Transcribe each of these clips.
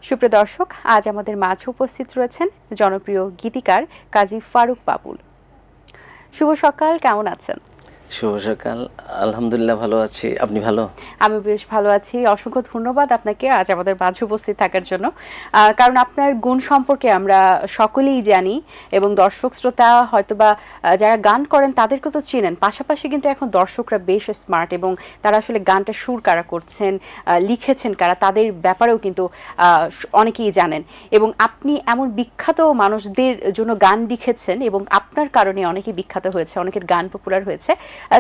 সুপ্রিয় দর্শক, আজ আমাদের মাঝে উপস্থিত রয়েছেন জনপ্রিয় গীতিকার কাজী ফারুক বাবুল। শুভ সকাল, কেমন আছেন? শুভ সকাল, আলহামদুলিল্লাহ ভালো আছি। আপনি ভালো? আমি বেশ ভালো আছি। অসংখ্য ধন্যবাদ আপনাকে আজ আমাদের মাঝে উপস্থিত থাকার জন্য। কারণ আপনার গুণ সম্পর্কে আমরা সকলেই জানি এবং দর্শক শ্রোতা হয়তোবা যারা গান করেন তাদেরকে তো চেনেন, পাশাপাশি কিন্তু এখন দর্শকরা বেশ স্মার্ট এবং তারা আসলে গানটা সুর কারা করছেন, লিখেছেন কারা, তাদের ব্যাপারেও কিন্তু অনেকেই জানেন। এবং আপনি এমন বিখ্যাত মানুষদের জন্য গান লিখেছেন এবং আপনার কারণে অনেকেই বিখ্যাত হয়েছে, অনেকের গান পপুলার হয়েছে।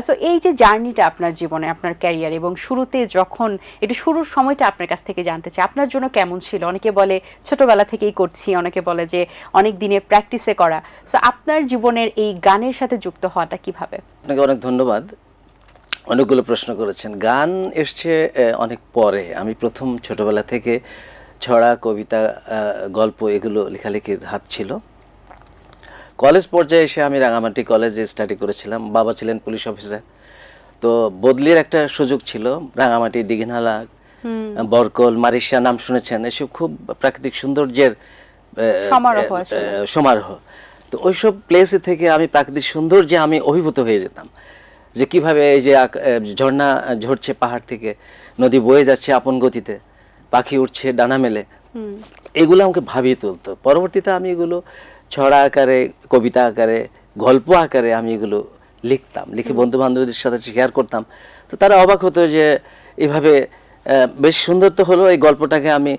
সো এই যে জার্নিটা আপনার জীবনে, আপনার ক্যারিয়ার, এবং শুরুতে যখন একটু শুরুর সময়টা আপনার কাছ থেকে জানতে চাই, আপনার জন্য কেমন ছিল? অনেকে বলে ছোটবেলা থেকেই করছি, অনেকে বলে যে অনেক দিনের প্র্যাকটিসে করা। সো আপনার জীবনের এই গানের সাথে যুক্ত হওয়াটা কিভাবে? আপনাকে অনেক ধন্যবাদ। অনেকগুলো প্রশ্ন করেছেন। গান এসছে অনেক পরে। আমি প্রথম ছোটবেলা থেকে ছড়া, কবিতা, গল্প এগুলো লেখালেখির হাত ছিল। কলেজ পর্যায়ে এসে আমি রাঙামাটি কলেজে স্টাডি করেছিলাম। বাবা ছিলেন পুলিশ অফিসার, তো বদলির একটা সুযোগ ছিল। রাঙামাটি, দিঘিনালা, বরকল, মারিশা নাম শুনেছেন, এসব খুব প্রাকৃতিক সৌন্দর্যের সমারোহ। তো ওইসব প্লেসে থেকে আমি প্রাকৃতিক সৌন্দর্যে আমি অভিভূত হয়ে যেতাম, যে কিভাবে এই যে ঝর্ণা ঝরছে পাহাড় থেকে, নদী বয়ে যাচ্ছে আপন গতিতে, পাখি উঠছে ডানা মেলে, এগুলো আমাকে ভাবিয়ে তুলতো। পরবর্তীতে আমি এগুলো ছড়া আকারে, কবিতা আকারে, গল্প আকারে আমি এগুলো লিখতাম, লিখে বন্ধু বান্ধবদের সাথে শেয়ার করতাম। তো তারা অবাক হতো যে এভাবে বেশ সুন্দর তো হলো, এই গল্পটাকে আমি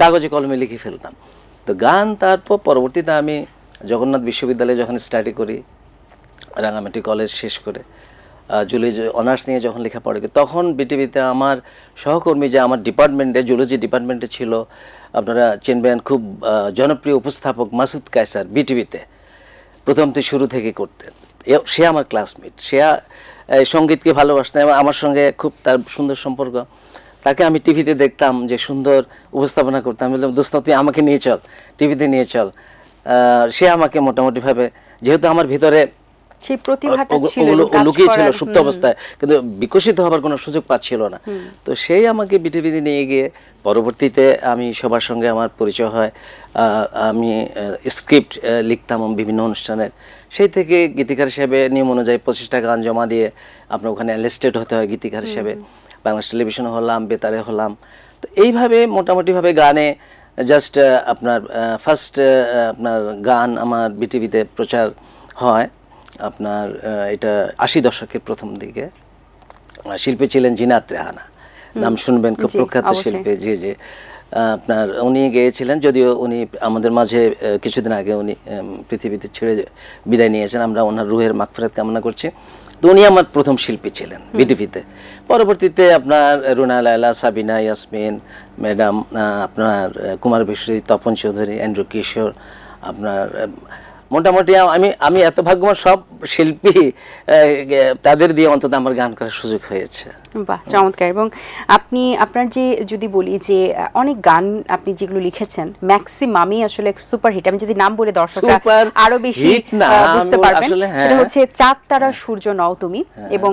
কাগজে কলমে লিখে ফেলতাম। তো গান তারপর পরবর্তীতে আমি জগন্নাথ বিশ্ববিদ্যালয়ে যখন স্টাডি করি, রাঙামাটি কলেজ শেষ করে জুলজি অনার্স নিয়ে যখন লেখাপড়া করি, তখন বিটিভিতে আমার সহকর্মী, যে আমার ডিপার্টমেন্টে জুলজি ডিপার্টমেন্টে ছিল, আপনারা চিনবেন, খুব জনপ্রিয় উপস্থাপক মাসুদ কায়সার, বিটিভিতে প্রথম থেকে শুরু থেকে করতেন। সে আমার ক্লাসমেট, সে সঙ্গীতকে ভালোবাসতেন এবং আমার সঙ্গে খুব তার সুন্দর সম্পর্ক। তাকে আমি টিভিতে দেখতাম যে সুন্দর উপস্থাপনা করতাম, বললাম দোস্ত তুই আমাকে নিয়ে চল, টিভিতে নিয়ে চল। সে আমাকে মোটামুটিভাবে, যেহেতু আমার ভিতরে সেই প্রতিভাটা ছিল, লুকিয়ে ছিল সুপ্ত অবস্থায়, কিন্তু বিকশিত হবার কোনো সুযোগ পাচ্ছিল না, তো সেই আমাকে বিটিভিতে নিয়ে গিয়ে পরবর্তীতে আমি সবার সঙ্গে আমার পরিচয় হয়। আমি স্ক্রিপ্ট লিখতাম বিভিন্ন অনুষ্ঠানের, সেই থেকে গীতিকার হিসেবে নিয়ম অনুযায়ী 25টা গান জমা দিয়ে আপনার ওখানে এনলিস্টেড হতে হয় গীতিকার হিসেবে। বাংলাদেশ টেলিভিশনে হলাম, বেতারে হলাম। তো এইভাবে মোটামুটিভাবে গানে জাস্ট আপনার ফার্স্ট আপনার গান আমার বিটিভিতে প্রচার হয় আপনার এটা 80 দশকের প্রথম দিকে। শিল্পী ছিলেন জিনাত রেহানা, নাম শুনবেন, খুব প্রখ্যাত শিল্পী। যে আপনার উনি গেয়েছিলেন, যদিও উনি আমাদের মাঝে কিছুদিন আগে উনি পৃথিবীতে ছেড়ে বিদায় নিয়েছেন, আমরা ওনার রুহের মাগফিরাত কামনা করছি। তো উনি আমার প্রথম শিল্পী ছিলেন বিটিভিতে। পরবর্তীতে আপনার রুনা লায়লা, সাবিনা, ইয়াসমিন ম্যাডাম, আপনার কুমার বিশ্বজিৎ, তপন চৌধুরী, এন্ড্রু কিশোর, আপনার মোটামুটি আমি এত ভাগ্যবান, সব শিল্পী তাদের দিয়ে অন্তত আমার গান করার সুযোগ হয়েছে। বাহ, চমৎকার। এবং আপনি আপনার যে যদি বলি যে অনেক গান আপনি যেগুলো লিখেছেন ম্যাক্সিমামই আসলে সুপারহিট। আমি যদি নাম বলে দর্শকরা আরো বেশি বুঝতে পারবেন, সেটা হচ্ছে চাঁদ তারা সূর্য নও তুমি, এবং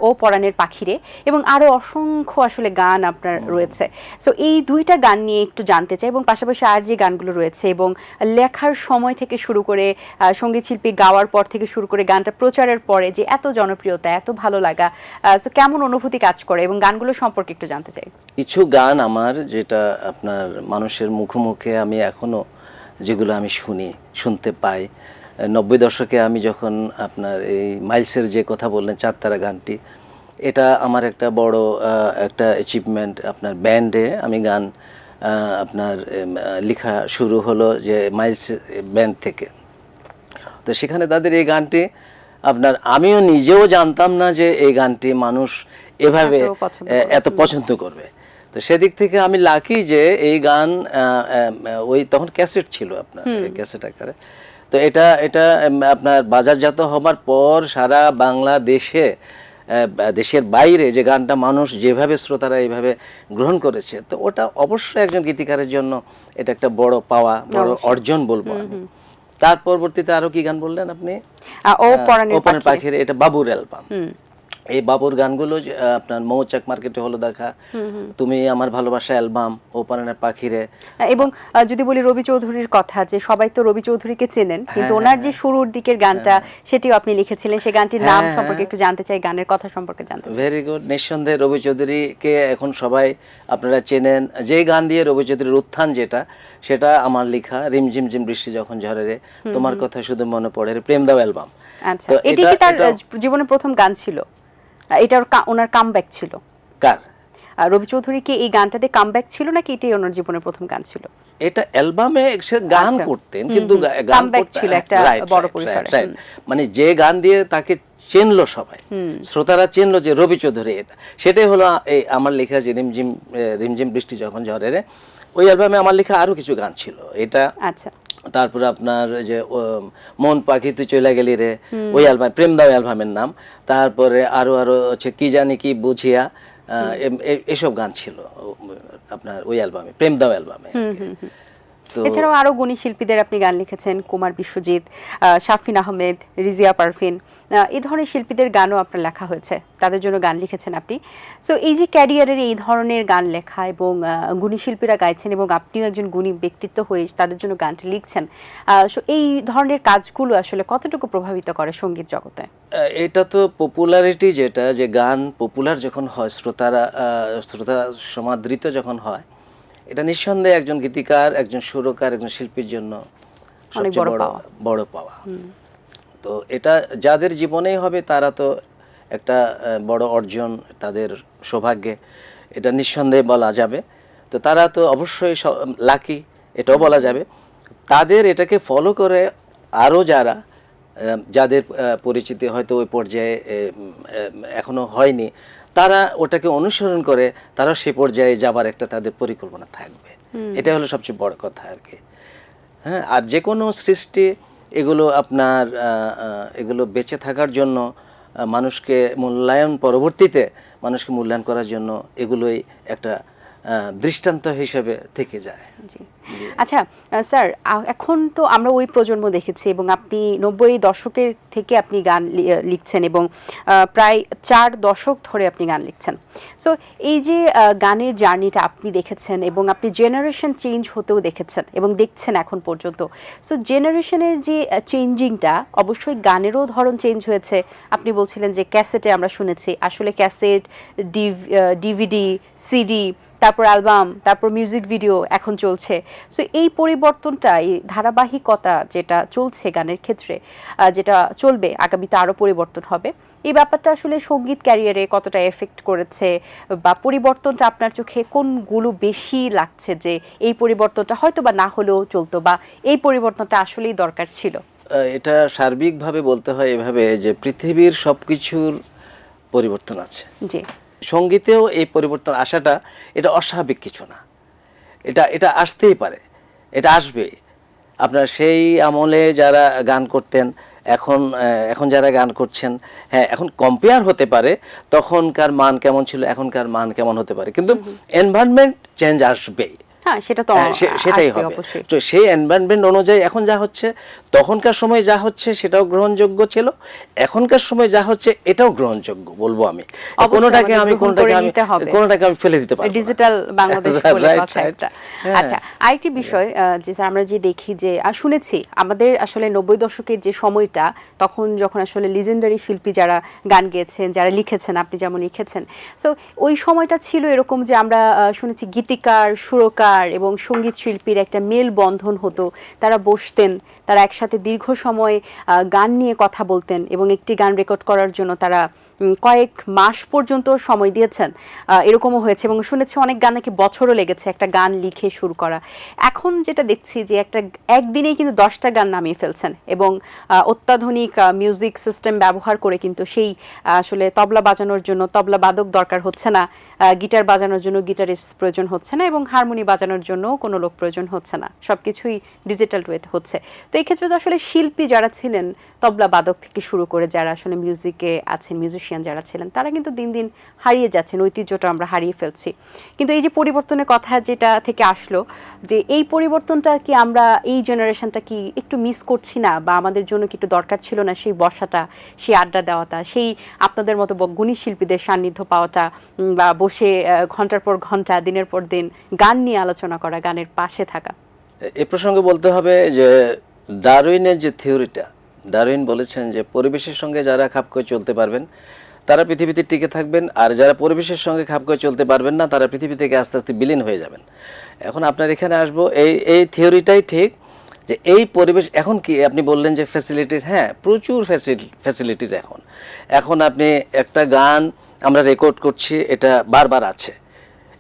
ও পরাণের পাখিরে, এবং আরো অসংখ্য আসলে গান আপনার রয়েছে। সো এই দুইটা গান নিয়ে একটু জানতে চাই, এবং পাশাপাশি আর যে গানগুলো রয়েছে, এবং লেখার সময় থেকে শুরু করে সঙ্গীত শিল্পী গাওয়ার পর থেকে শুরু করে গানটা প্রচারের পরে যে এত জনপ্রিয়তা, এত ভালো লাগা, সো কেমন অনুভূতি কাজ করে, এবং গানগুলো সম্পর্কে একটু জানতে চাই। কিছু গান আমার যেটা আপনার মানুষের মুখে মুখে আমি এখনো যেগুলো আমি শুনতে পাই। 90 দশকে আমি যখন আপনার এই মাইলসের যে কথা বললেন, চাঁদ তারা গানটি, এটা আমার একটা বড় একটা অ্যাচিভমেন্ট। আপনার ব্যান্ডে আমি গান আপনার লেখা শুরু হলো যে মাইলস ব্যান্ড থেকে। তো সেখানে তাদের এই গানটি আপনার, আমিও নিজেও জানতাম না যে এই গানটি মানুষ এভাবে এত পছন্দ করবে। তো সেদিক থেকে আমি লাকি যে এই গান ওই তখন ক্যাসেট ছিল আপনার, ক্যাসেট আকারে। তো এটা আপনার বাজারজাত হবার পর সারা বাংলাদেশে, দেশের বাইরে যে গানটা মানুষ যেভাবে শ্রোতারা এইভাবে গ্রহণ করেছে, তো ওটা অবশ্যই একজন গীতিকারের জন্য এটা একটা বড় পাওয়া, বড় অর্জন বলবো আমি। তার পরবর্তীতে আরো কি গান বললেন আপনি? ও পরাণের পাখির, এটা বাবুর অ্যালবাম। এই বাবুর গানগুলো আপনার মৌচাক মার্কেটে হলো দেখা, তুমি আমার ভালোবাসা অ্যালবাম, ও পারানের পাখিরে, এবং যদি বলি রবি চৌধুরীর কথা, যে সবাই তো রবি চৌধুরীকে চেনেন, কিন্তু ওনার যে শুরুর দিকের গানটা সেটিও আপনি লিখেছিলেন, সেই গানটির নাম সম্পর্কে একটু জানতে চাই, গানের কথা সম্পর্কে জানতে চাই। Very good. নিঃসন্দেহে রবি চৌধুরীকে এখন সবাই আপনারা চেনেন। যে গান দিয়ে রবি চৌধুরীর উত্থান, সেটা আমার লেখা, রিমঝিম ঝিম বৃষ্টি যখন ঝরে রে, তোমার কথা শুধু মনে পড়ে রে, প্রেম দাও অ্যালবাম। আচ্ছা, এটি কি তার জীবনের প্রথম গান ছিল? এটা ওনার কামব্যাক ছিল? কার? রবি চৌধুরী কি এই গানটাতে কামব্যাক ছিল, নাকি এটাই ওনার জীবনের প্রথম গান ছিল? এটা অ্যালবামে সে গান করতেন, কিন্তু গান কামব্যাক ছিল একটা বড় পরিসরে। মানে যে গান দিয়ে তাকে চিনলো সবাই, শ্রোতারা চিনলো যে রবি চৌধুরী, এটা সেটাই হলো এই আমার লেখা যে রিমঝিম বৃষ্টি যখন ঝরে রে। ওই অ্যালবামে আমার লেখা আরো কিছু গান ছিল, এটা। আচ্ছা। তারপরে আপনার যে মন পাখি তুই চলে গেলি রে, ওই অ্যালবাম, প্রেম দাও অ্যালবামের নাম। তারপরে আরো হচ্ছে কি জানি কি বুঝিয়া, এসব গান ছিল আপনার ওই অ্যালবামে, প্রেম দাও অ্যালবামে। এছাড়াও আরো গুণী শিল্পীদের আপনি গান লিখেছেন, কুমার বিশ্বজিৎ, শাফিন আহমেদ, রিজিয়া পারভিন, এই ধরনের শিল্পীদের গানও আপনার লেখা হয়েছে, তাদের জন্য গান লিখেছেন আপনি। সো এই যে ক্যারিয়ারের এই ধরনের গান লেখা এবং গুণী শিল্পীরা গাইছেন এবং আপনিও একজন গুণী ব্যক্তিত্ব হয়ে তাদের জন্য গানটি লিখছেন, সো এই ধরনের কাজগুলো আসলে কতটুকু প্রভাবিত করে সঙ্গীত জগতে? এটা তো পপুলারিটি, যেটা যে গান পপুলার যখন হয়, শ্রোতা সমাদৃত যখন হয়, এটা নিঃসন্দেহে একজন গীতিকার, একজন সুরকার, একজন শিল্পীর জন্য সবচেয়ে বড় পাওয়া। তো এটা যাদের জীবনেই হবে তারা তো একটা বড় অর্জন, তাদের সৌভাগ্যে, এটা নিঃসন্দেহে বলা যাবে। তো তারা তো অবশ্যই লাকি, এটাও বলা যাবে। তাদের এটাকে ফলো করে আরও যাদের পরিচিতি হয়তো ওই পর্যায়ে এখনো হয়নি, তারা ওটাকে অনুসরণ করে তারা সে পর্যায়ে যাবার একটা তাদের পরিকল্পনা থাকবে। এটা হলো সবচেয়ে বড় কথা আর কি। হ্যাঁ, আর যে কোনো সৃষ্টি, এগুলো আপনার এগুলো বেঁচে থাকার জন্য, মানুষকে পরবর্তীতে মানুষকে মূল্যায়ন করার জন্য এগুলোই একটা দৃষ্টান্ত হিসেবে থেকে যায়। আচ্ছা স্যার, এখন তো আমরা ওই প্রজন্ম দেখেছি এবং আপনি 90 দশকের থেকে আপনি গান লিখছেন এবং প্রায় 4 দশক ধরে আপনি গান লিখছেন। সো এই যে গানের জার্নিটা আপনি দেখেছেন এবং আপনি জেনারেশন চেঞ্জ হতেও দেখেছেন এবং দেখছেন এখন পর্যন্ত। সো জেনারেশনের যে চেঞ্জিংটা, অবশ্যই গানেরও ধরন চেঞ্জ হয়েছে। আপনি বলছিলেন যে ক্যাসেটে আমরা শুনেছি, আসলে ক্যাসেট, ডিভিডি, সিডি, তারপর অ্যালবাম, তারপর মিউজিক ভিডিও এখন চলছে। সো এই পরিবর্তনটা, এই ধারাবাহিকতা যেটা চলছে গানের ক্ষেত্রে, যেটা চলবে আগামীতে আরও পরিবর্তন হবে, এই ব্যাপারটা আসলে সঙ্গীত ক্যারিয়ারে কতটা এফেক্ট করেছে, বা পরিবর্তনটা আপনার চোখে কোনগুলো বেশি লাগছে যে এই পরিবর্তনটা হয়তো বা না হলেও চলতো, বা এই পরিবর্তনটা আসলেই দরকার ছিল? এটা সার্বিকভাবে বলতে হয় এভাবে যে পৃথিবীর সবকিছুর পরিবর্তন আছে, জি, সঙ্গীতেও এই পরিবর্তন আসাটা এটা অস্বাভাবিক কিছু না। এটা আসতেই পারে, এটা আসবে। আপনার সেই আমলে যারা গান করতেন, এখন যারা গান করছেন, হ্যাঁ, এখন কম্পেয়ার হতে পারে তখনকার মান কেমন ছিল, এখনকার মান কেমন হতে পারে, কিন্তু এনভায়রনমেন্ট চেঞ্জ আসবেই। হ্যাঁ, সেটা তো সেটাই হবে। তো সেই এনভায়রনমেন্ট অনুযায়ী এখন যা হচ্ছে, তখনকার সময় যা হচ্ছে সেটাও গ্রহণযোগ্য ছিল, এখনকার সময় যা হচ্ছে এটাও গ্রহণযোগ্য বলবো আমি। কোনোটাকে আমি ফেলে দিতে পারবো না। ডিজিটাল বাংলাদেশ বলে কথা একটা। আচ্ছা, আরেকটি বিষয় যে আমরা যে দেখি যে শুনেছি আমাদের আসলে 90 দশকের যে সময়টা, তখন যখন আসলে লিজেন্ডারি শিল্পী যারা গান গেয়েছেন, যারা লিখেছেন, আপনি যেমন লিখেছেন, সো ওই সময়টা ছিল এরকম যে আমরা শুনেছি গীতিকার, সুরকার এবং সঙ্গীত শিল্পীর একটা মেল বন্ধন হতো। তারা বসতেন, তারা একসাথে দীর্ঘ সময় গান নিয়ে কথা বলতেন এবং একটি গান রেকর্ড করার জন্য তারা কয়েক মাস পর্যন্ত সময় দিয়েছেন, এরকমও হয়েছে। এবং শুনেছি অনেক গান নাকি বছরও লেগেছে একটা গান লিখে শুরু করা। এখন যেটা দেখছি যে একদিনেই কিন্তু 10টা গান নামিয়ে ফেলছেন এবং অত্যাধুনিক মিউজিক সিস্টেম ব্যবহার করে কিন্তু সেই আসলে তবলা বাজানোর জন্য তবলা বাদক দরকার হচ্ছে না, গিটার বাজানোর জন্য গিটারিস্ট প্রয়োজন হচ্ছে না, এবং হারমোনি বাজানোর জন্য কোনো লোক প্রয়োজন হচ্ছে না, সব কিছুই ডিজিটাল ওয়েতে হচ্ছে। তো এই ক্ষেত্রে তো আসলে শিল্পী যারা ছিলেন, তবলা বাদক থেকে শুরু করে যারা আসলে মিউজিকে আছেন, মিউজিশিয়ান মিউজিশিয়ান যারা ছিলেন তারা কিন্তু দিন দিন হারিয়ে যাচ্ছেন, ঐতিহ্যটা আমরা হারিয়ে ফেলছি। কিন্তু এই যে পরিবর্তনের কথা যেটা থেকে আসলো, যে এই পরিবর্তনটা কি আমরা এই জেনারেশনটা কি একটু মিস করছি না, বা আমাদের জন্য কি একটু দরকার ছিল না সেই বসাটা, সেই আড্ডা দেওয়াটা, সেই আপনাদের মতো গুণী শিল্পীদের সান্নিধ্য পাওয়াটা, বা বসে ঘন্টার পর ঘন্টা দিনের পর দিন গান নিয়ে আলোচনা করা, গানের পাশে থাকা? এ প্রসঙ্গে বলতে হবে যে ডারউইনের যে থিওরিটা, ডারউইন বলেছেন যে পরিবেশের সঙ্গে যারা খাপ করে চলতে পারবেন তারা পৃথিবীতে টিকে থাকবেন, আর যারা পরিবেশের সঙ্গে খাপ করে চলতে পারবেন না তারা পৃথিবী থেকে আস্তে আস্তে বিলীন হয়ে যাবেন। এখন আপনার এখানে আসবো, এই থিওরিটাই ঠিক যে এই পরিবেশ এখন কি আপনি বললেন যে ফ্যাসিলিটিস, হ্যাঁ প্রচুর ফ্যাসিলিটিস এখন আপনি একটা গান আমরা রেকর্ড করছি, এটা বারবার আছে,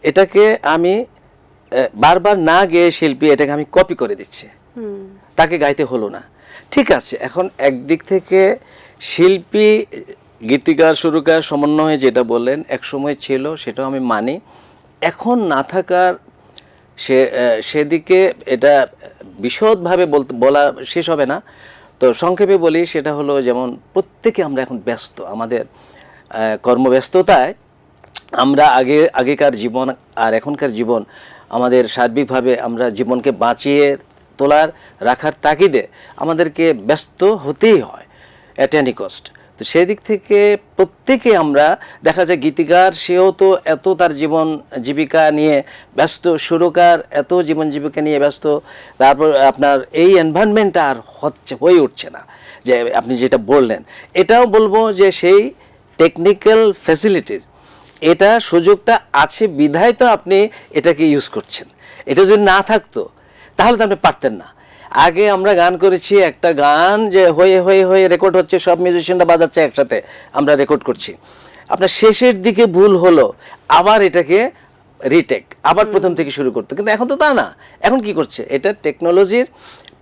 এটাকে আমি বারবার না গেয়ে শিল্পী এটাকে আমি কপি করে দিচ্ছি, তাকে গাইতে হলো না। ঠিক আছে, এখন একদিক থেকে শিল্পী গীতিকার সুরকার সমন্বয়ে যেটা বললেন একসময় ছিল, সেটাও আমি মানি, এখন না থাকার সেদিকে এটা বিশদভাবে বলা শেষ হবে না। তো সংক্ষেপে বলি, সেটা হলো যেমন প্রত্যেকে আমরা এখন ব্যস্ত, আমাদের কর্মব্যস্ততায় আমরা আগেকার জীবন আর এখনকার জীবন, আমাদের সার্বিকভাবে আমরা জীবনকে বাঁচিয়ে তোলার রাখার তাগিদে আমাদেরকে ব্যস্ত হতেই হয় অ্যাট এনি কস্ট। তো সেই দিক থেকে প্রত্যেকে আমরা দেখা যায়, গীতিকার সেও তো এত তার জীবন জীবিকা নিয়ে ব্যস্ত, সুরকার এত জীবন জীবিকা নিয়ে ব্যস্ত, তারপর আপনার এই এনভায়রনমেন্টটা আর হয়ে উঠছে না। যে আপনি যেটা বললেন, এটাও বলবো যে সেই টেকনিক্যাল ফ্যাসিলিটির এটা সুযোগটা আছে বিধায় তো আপনি এটাকে ইউজ করছেন। এটা যদি না থাকতো তাহলে তো আপনি পারতেন না। আগে আমরা গান করেছি, একটা গান যে হয়ে হয়ে হয়ে রেকর্ড হচ্ছে, সব মিউজিশিয়ানরা বাজাচ্ছে একসাথে, আমরা রেকর্ড করছি, আপনার শেষের দিকে ভুল হলো আবার এটাকে রিটেক, আবার প্রথম থেকে শুরু করতে। কিন্তু এখন তো তা না, এখন কি করছে, এটা টেকনোলজির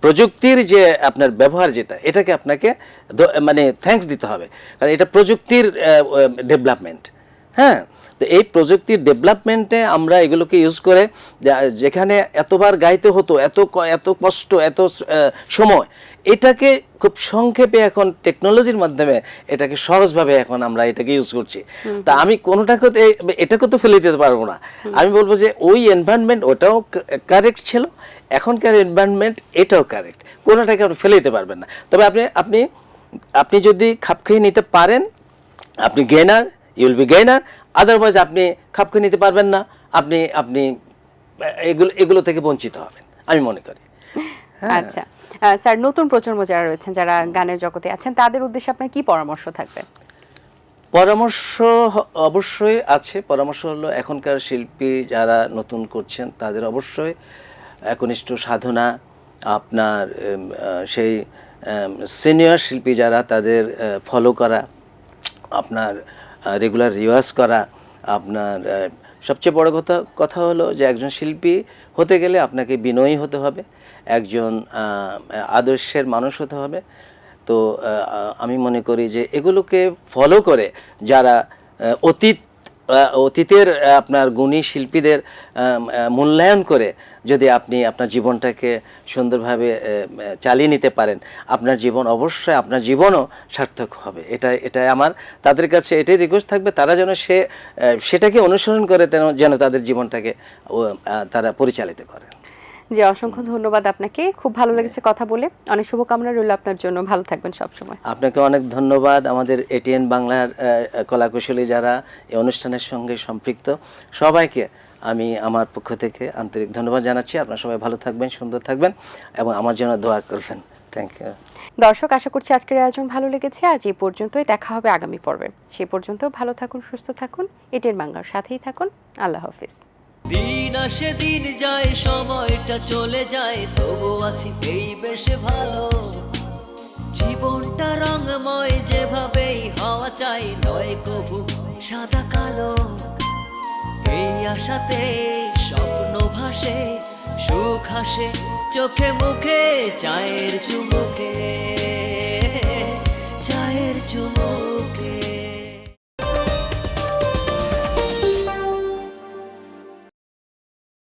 প্রযুক্তির যে আপনার ব্যবহার, যেটা এটাকে আপনাকে মানে থ্যাঙ্কস দিতে হবে, কারণ এটা প্রযুক্তির ডেভেলপমেন্ট। হ্যাঁ, তো এই প্রযুক্তির ডেভেলপমেন্টে আমরা এগুলোকে ইউজ করে, যেখানে এতবার গাইতে হতো, এত কষ্ট, এত সময়, এটাকে খুব সংক্ষেপে এখন টেকনোলজির মাধ্যমে এটাকে সহজভাবে এখন আমরা এটাকে ইউজ করছি। তা আমি কোনোটাকে এটাকে তো ফেলে দিতে পারবো না। আমি বলবো যে ওই এনভায়রনমেন্ট ওটাও কারেক্ট ছিল, এখনকার এনভায়রনমেন্ট এটাও কারেক্ট, কোনোটাকে আপনি ফেলে দিতে পারবেন না। তবে আপনি যদি খাপ খেয়ে নিতে পারেন, আপনি gainer, you will be gainer. Otherwise আপনি খাপ খেয়ে নিতে পারবেন না, আপনি এগুলো থেকে বঞ্চিত হবেন আমি মনে করি। আচ্ছা স্যার, নতুন প্রজন্ম যারা রয়েছেন, যারা গানের জগতে আছেন, তাদের উদ্দেশ্যে আপনার কি পরামর্শ থাকবে? পরামর্শ অবশ্যই আছে। পরামর্শ হলো, এখনকার শিল্পী যারা নতুন করছেন তাদের অবশ্যই একনিষ্ঠ সাধনা, আপনার সেই সিনিয়র শিল্পী যারা তাদের ফলো করা, আপনার রেগুলার রিওয়াজ করা, আপনার সবচেয়ে বড় কথা হলো যে একজন শিল্পী হতে গেলে আপনাকে বিনয়ী হতে হবে, একজন আদর্শের মানুষ হতে হবে। তো আমি মনে করি যে এগুলোকে ফলো করে যারা অতীতের আপনার গুণী শিল্পীদের মূল্যায়ন করে যদি আপনি আপনার জীবনটাকে সুন্দরভাবে চালিয়ে নিতে পারেন, আপনার জীবন অবশ্যই, আপনার জীবনও সার্থক হবে। এটাই আমার তাদের কাছে এটাই রিকোয়েস্ট থাকবে, তারা যেন সেটাকে অনুসরণ করে যেন তাদের জীবনটাকে তারা পরিচালিত করে। জি, অসংখ্য ধন্যবাদ আপনাকে, খুব ভালো লেগেছে কথা বলে, অনেক শুভকামনা রইল আপনার জন্য, ভালো থাকবেন সবসময়। আপনাকে অনেক ধন্যবাদ। আমাদের এটিএন বাংলার কলাকুশলী যারা এই অনুষ্ঠানের সঙ্গে সম্পৃক্ত, সবাইকে আমি আমার পক্ষ থেকে আন্তরিক ধন্যবাদ জানাচ্ছি। আপনারা সবাই ভালো থাকবেন, সুন্দর থাকবেন এবং আমার জন্য দোয়া করবেন। Thank you. দর্শক, আশা করছি আজকের আয়োজন ভালো লেগেছে। আজ এই পর্যন্তই, দেখা হবে আগামী পর্বে। সেই পর্যন্ত ভালো থাকুন, সুস্থ থাকুন, এটিএন বাংলার সাথেই থাকুন। আল্লাহ হাফিজ। দিন আসে দিন যায়, সময়টা চলে যায়, তবু আছি এই বেশ ভালো। জীবনটা রঙময়, যেভাবেই হওয়া চাই, নয় কবু সাদা কালো। এই আশাতে স্বপ্ন ভাসে, সুখ হাসে চোখে মুখে, চায়ের চুমুকে।